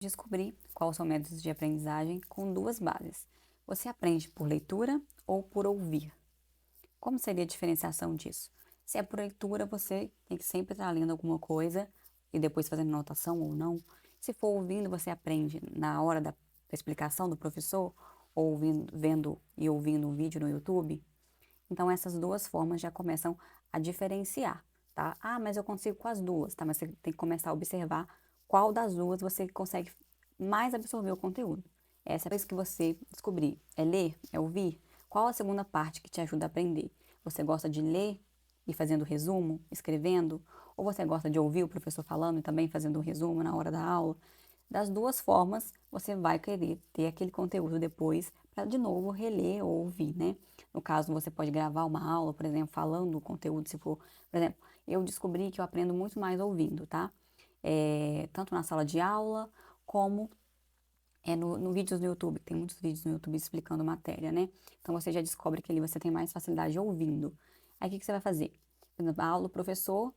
Descobrir qual são os métodos de aprendizagem com duas bases. Você aprende por leitura ou por ouvir? Como seria a diferenciação disso? Se é por leitura, você tem que sempre estar lendo alguma coisa e depois fazendo anotação ou não. Se for ouvindo, você aprende na hora da explicação do professor, ou vendo e ouvindo um vídeo no YouTube. Então, essas duas formas já começam a diferenciar, tá? Ah, mas eu consigo com as duas, tá? Mas você tem que começar a observar qual das duas você consegue mais absorver o conteúdo. Essa é a coisa que você descobrir. É ler? É ouvir? Qual a segunda parte que te ajuda a aprender? Você gosta de ler e fazendo resumo, escrevendo? Ou você gosta de ouvir o professor falando e também fazendo o resumo na hora da aula? Das duas formas, você vai querer ter aquele conteúdo depois para de novo reler ou ouvir, né? No caso, você pode gravar uma aula, por exemplo, falando o conteúdo, se for, por exemplo, eu descobri que eu aprendo muito mais ouvindo, tá? Tanto na sala de aula, como no vídeos no YouTube, tem muitos vídeos no YouTube explicando matéria, né? Então você já descobre que ali você tem mais facilidade ouvindo. Aí o que você vai fazer? Por exemplo, a aula, o professor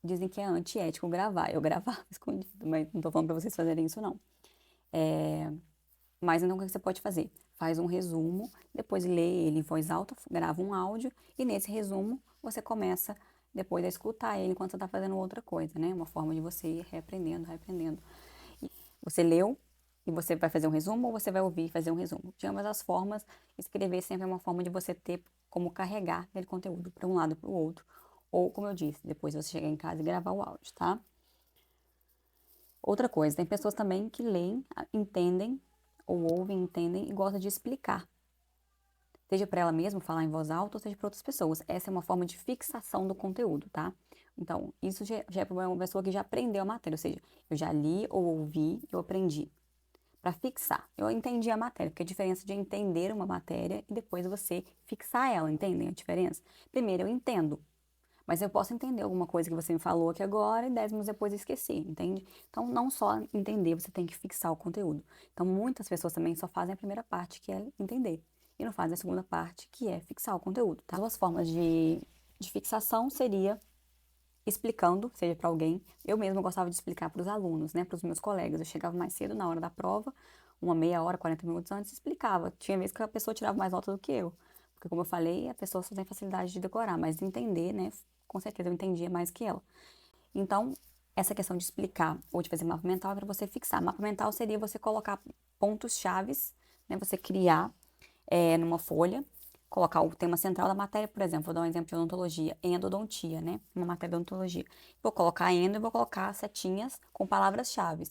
dizem que é antiético gravar. Eu gravava escondido, mas não tô falando pra vocês fazerem isso, não. É, mas então o que você pode fazer? Faz um resumo, depois lê ele em voz alta, grava um áudio e nesse resumo você começa depois a escutar ele enquanto você está fazendo outra coisa, né? Uma forma de você ir reaprendendo, reaprendendo. E você leu e você vai fazer um resumo ou você vai ouvir e fazer um resumo? De ambas as formas, escrever sempre é uma forma de você ter como carregar aquele conteúdo para um lado e para o outro. Ou, como eu disse, depois você chegar em casa e gravar o áudio, tá? Outra coisa, tem pessoas também que leem, entendem, ou ouvem, entendem e gostam de explicar. Seja para ela mesma falar em voz alta, ou seja para outras pessoas. Essa é uma forma de fixação do conteúdo, tá? Então, isso já é para uma pessoa que já aprendeu a matéria, ou seja, eu já li ou ouvi, eu aprendi. Para fixar, eu entendi a matéria, porque a diferença de entender uma matéria e depois você fixar ela, entendem a diferença? Primeiro eu entendo, mas eu posso entender alguma coisa que você me falou aqui agora e 10 minutos depois eu esqueci, entende? Então, não só entender, você tem que fixar o conteúdo. Então, muitas pessoas também só fazem a primeira parte, que é entender, e não fazem a segunda parte, que é fixar o conteúdo, tá? As duas formas de fixação seria explicando, seja para alguém. Eu mesma gostava de explicar para os alunos, né, para os meus colegas. Eu chegava mais cedo na hora da prova, uma meia hora, 40 minutos antes, e explicava. Tinha vezes que a pessoa tirava mais nota do que eu. Porque, como eu falei, a pessoa só tem facilidade de decorar, mas de entender, né, com certeza eu entendia mais que ela. Então, essa questão de explicar ou de fazer mapa mental é para você fixar. Mapa mental seria você colocar pontos chaves, né, você criar numa folha, colocar o tema central da matéria, por exemplo, vou dar um exemplo de odontologia, endodontia, né? Uma matéria de odontologia. Vou colocar endo e vou colocar setinhas com palavras-chave.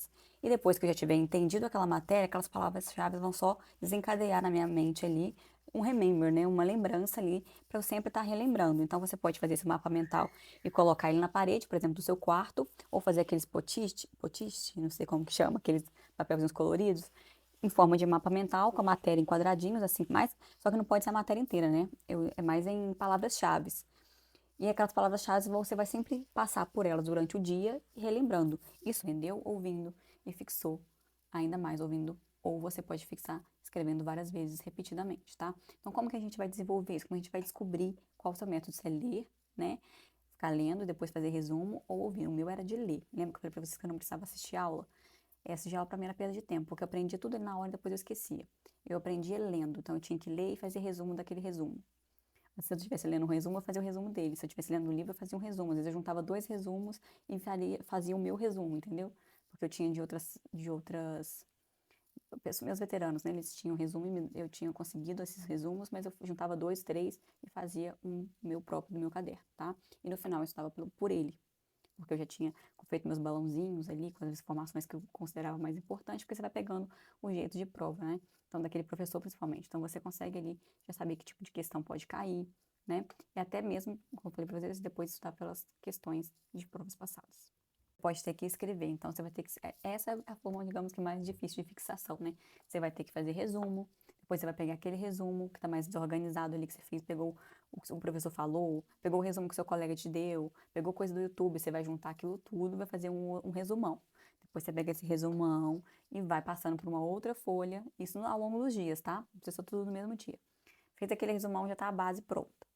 E depois que eu já tiver entendido aquela matéria, aquelas palavras-chave vão só desencadear na minha mente ali um remember, né? Uma lembrança ali para eu sempre estar relembrando. Então você pode fazer esse mapa mental e colocar ele na parede, por exemplo, do seu quarto, ou fazer aqueles post-it, não sei como que chama, aqueles papelzinhos coloridos, em forma de mapa mental, com a matéria em quadradinhos, assim, mais, só que não pode ser a matéria inteira, né? É mais em palavras-chave. E aquelas palavras-chave você vai sempre passar por elas durante o dia e relembrando. Isso rendeu ouvindo e fixou ainda mais ouvindo. Ou você pode fixar escrevendo várias vezes, repetidamente, tá? Então, como que a gente vai desenvolver isso? Como a gente vai descobrir qual o seu método? Se é ler, né? Ficar lendo, depois fazer resumo ou ouvir. O meu era de ler. Lembra que eu falei pra vocês que eu não precisava assistir aula? Essa já para mim era perda de tempo, porque eu aprendia tudo ali na hora e depois eu esquecia. Eu aprendia lendo, então eu tinha que ler e fazer resumo daquele resumo. Mas se eu estivesse lendo um resumo, eu fazia o resumo dele. Se eu estivesse lendo um livro, eu fazia um resumo. Às vezes eu juntava dois resumos e fazia o meu resumo, entendeu? Porque eu tinha de outras meus veteranos, né? Eles tinham resumo e eu tinha conseguido esses resumos, mas eu juntava dois, três e fazia um meu próprio do meu caderno, tá? E no final eu estudava por ele, porque eu já tinha feito meus balãozinhos ali com as informações que eu considerava mais importantes, porque você vai pegando o jeito de prova, né? Então, daquele professor principalmente. Então, você consegue ali já saber que tipo de questão pode cair, né? E até mesmo, como eu falei para vocês, depois estudar pelas questões de provas passadas. Pode ter que escrever, então você vai ter que. Essa é a forma, digamos que mais difícil de fixação, né? Você vai ter que fazer resumo, depois você vai pegar aquele resumo que está mais desorganizado ali que você fez, pegou o que o professor falou, pegou o resumo que seu colega te deu, pegou coisa do YouTube, você vai juntar aquilo tudo, vai fazer um resumão. Depois você pega esse resumão e vai passando por uma outra folha, isso ao longo dos dias, tá? Não precisa ser tudo no mesmo dia. Fez aquele resumão, já tá a base pronta.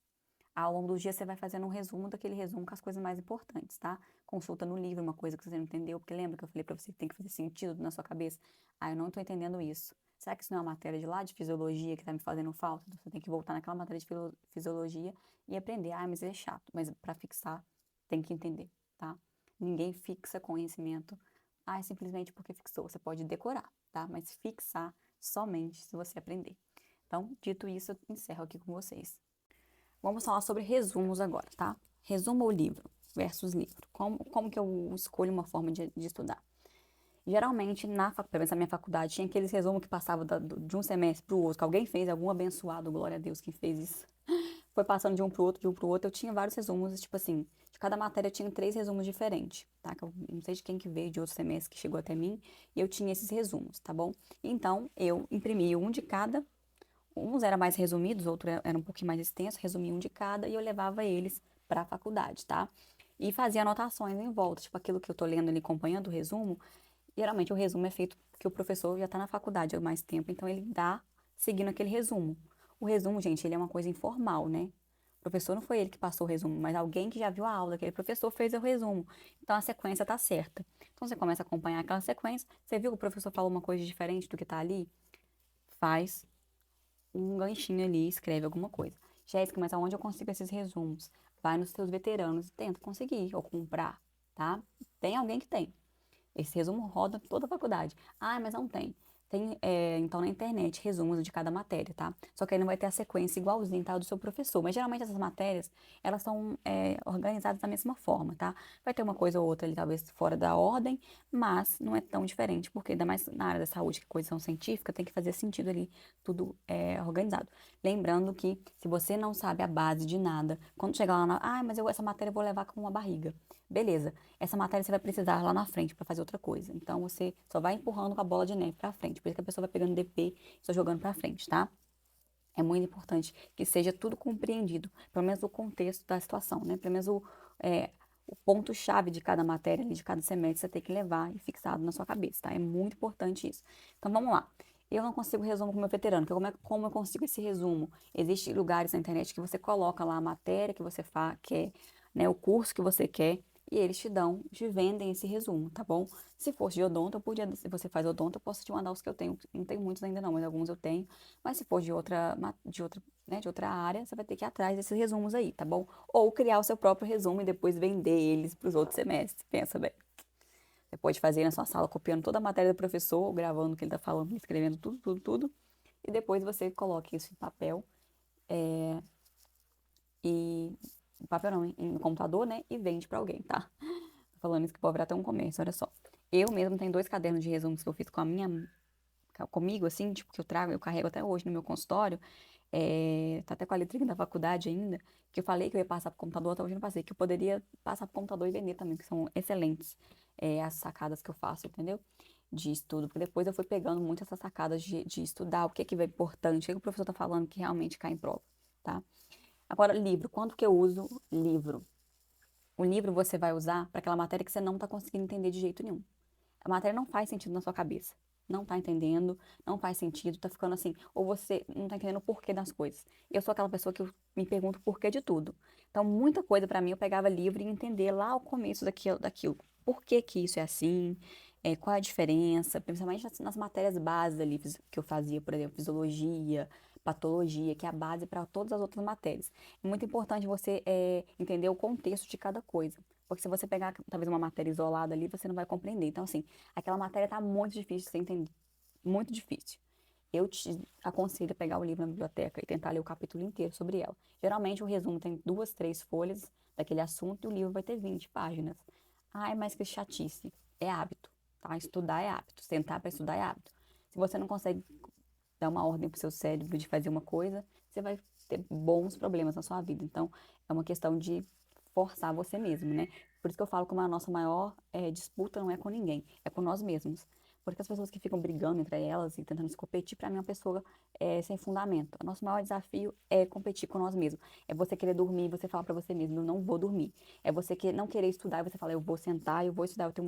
Ao longo dos dias você vai fazendo um resumo daquele resumo com as coisas mais importantes, tá? Consulta no livro uma coisa que você não entendeu, porque lembra que eu falei pra você que tem que fazer sentido na sua cabeça? Ah, eu não tô entendendo isso. Será que isso não é uma matéria de lá, de fisiologia, que tá me fazendo falta? Então, você tem que voltar naquela matéria de fisiologia e aprender. Ah, mas é chato. Mas para fixar, tem que entender, tá? Ninguém fixa conhecimento, ah, simplesmente porque fixou. Você pode decorar, tá? Mas fixar somente se você aprender. Então, dito isso, eu encerro aqui com vocês. Vamos falar sobre resumos agora, tá? Resumo ou livro versus livro. Como que eu escolho uma forma de estudar? Geralmente, pelo menos na minha faculdade, tinha aqueles resumos que passavam de um semestre para o outro, que alguém fez, algum abençoado, glória a Deus, quem fez isso. Foi passando de um para o outro, de um para o outro. Eu tinha vários resumos, tipo assim, de cada matéria eu tinha 3 resumos diferentes, tá? Que eu não sei de quem que veio de outro semestre que chegou até mim, e eu tinha esses resumos, tá bom? Então, eu imprimi um de cada. Uns eram mais resumidos, outros eram um pouquinho mais extensos, resumia um de cada e eu levava eles para a faculdade, tá? E fazia anotações em volta, tipo aquilo que eu tô lendo ali, acompanhando o resumo. Geralmente o resumo é feito porque o professor já está na faculdade há mais tempo, então ele dá seguindo aquele resumo. O resumo, gente, ele é uma coisa informal, né? O professor não foi ele que passou o resumo, mas alguém que já viu a aula, aquele professor fez o resumo. Então a sequência tá certa. Então você começa a acompanhar aquela sequência, você viu que o professor falou uma coisa diferente do que tá ali? Faz um ganchinho ali, escreve alguma coisa. Jéssica, mas aonde eu consigo esses resumos? Vai nos teus veteranos e tenta conseguir ou comprar, tá? Tem alguém que tem. Esse resumo roda toda a faculdade. Ah, mas não tem. Tem, então, na internet, resumos de cada matéria, tá? Só que aí não vai ter a sequência igualzinha, tá, do seu professor. Mas, geralmente, essas matérias, elas são organizadas da mesma forma, tá? Vai ter uma coisa ou outra ali, talvez, fora da ordem, mas não é tão diferente, porque ainda mais na área da saúde, que é coisa científica, tem que fazer sentido ali, tudo organizado. Lembrando que, se você não sabe a base de nada, quando chegar lá ah, mas essa matéria eu vou levar com uma barriga. Beleza, essa matéria você vai precisar lá na frente para fazer outra coisa. Então você só vai empurrando com a bola de neve para frente. Por isso que a pessoa vai pegando DP e só jogando para frente, tá? É muito importante que seja tudo compreendido, pelo menos o contexto da situação, né? Pelo menos o ponto-chave de cada matéria, ali, de cada semestre, você tem que levar e fixado na sua cabeça, tá? É muito importante isso. Então vamos lá. Eu não consigo resumo com o meu veterano, como eu consigo esse resumo? Existem lugares na internet que você coloca lá a matéria que você quer, né, o curso que você quer, e eles te vendem esse resumo, tá bom? Se fosse de odonto, se você faz odonto, eu posso te mandar os que eu tenho. Não tenho muitos ainda não, mas alguns eu tenho. Mas se for de outra área, você vai ter que ir atrás desses resumos aí, tá bom? Ou criar o seu próprio resumo e depois vender eles para os outros semestres. Pensa bem. Você pode fazer na sua sala, copiando toda a matéria do professor, gravando o que ele está falando, escrevendo tudo, tudo, tudo. E depois você coloca isso em papel, em papel não, em computador, né? E vende para alguém, tá? Tô falando isso que pode virar até um comércio, olha só. Eu mesmo tenho 2 cadernos de resumos que eu fiz comigo, assim, tipo, que eu carrego até hoje no meu consultório. Tá até com a letrinha da faculdade ainda, que eu falei que eu ia passar pro computador, até hoje eu não passei, que eu poderia passar pro computador e vender também, que são excelentes, as sacadas que eu faço, entendeu? De estudo, porque depois eu fui pegando muito essas sacadas de estudar, o que é importante, o que o professor tá falando que realmente cai em prova, tá? Agora, livro, quando que eu uso livro? O livro você vai usar para aquela matéria que você não tá conseguindo entender de jeito nenhum. A matéria não faz sentido na sua cabeça. Não tá entendendo, não faz sentido, tá ficando assim, ou você não tá entendendo o porquê das coisas. Eu sou aquela pessoa que eu me pergunto o porquê de tudo. Então, muita coisa pra mim eu pegava livro e entender lá o começo daquilo. Por que que isso é assim? Qual é a diferença? Principalmente nas matérias bases ali que eu fazia, por exemplo, fisiologia, patologia, que é a base para todas as outras matérias. É muito importante você entender o contexto de cada coisa. Porque se você pegar, talvez, uma matéria isolada ali, você não vai compreender. Então, assim, aquela matéria tá muito difícil de você entender. Muito difícil. Eu te aconselho a pegar o livro na biblioteca e tentar ler o capítulo inteiro sobre ela. Geralmente, o resumo tem 2, 3 folhas daquele assunto e o livro vai ter 20 páginas. Ai, mas que chatice. É hábito, tá? Estudar é hábito. Sentar para estudar é hábito. Se você não consegue dar uma ordem pro seu cérebro de fazer uma coisa, você vai ter bons problemas na sua vida. Então, é uma questão de forçar você mesmo, né? Por isso que eu falo que a nossa maior disputa não é com ninguém, é com nós mesmos. Porque as pessoas que ficam brigando entre elas e tentando se competir, para mim, é uma pessoa sem fundamento. O nosso maior desafio é competir com nós mesmos. É você querer dormir e você falar para você mesmo, eu não vou dormir. É você que não querer estudar e você falar, eu vou sentar, eu vou estudar, eu tenho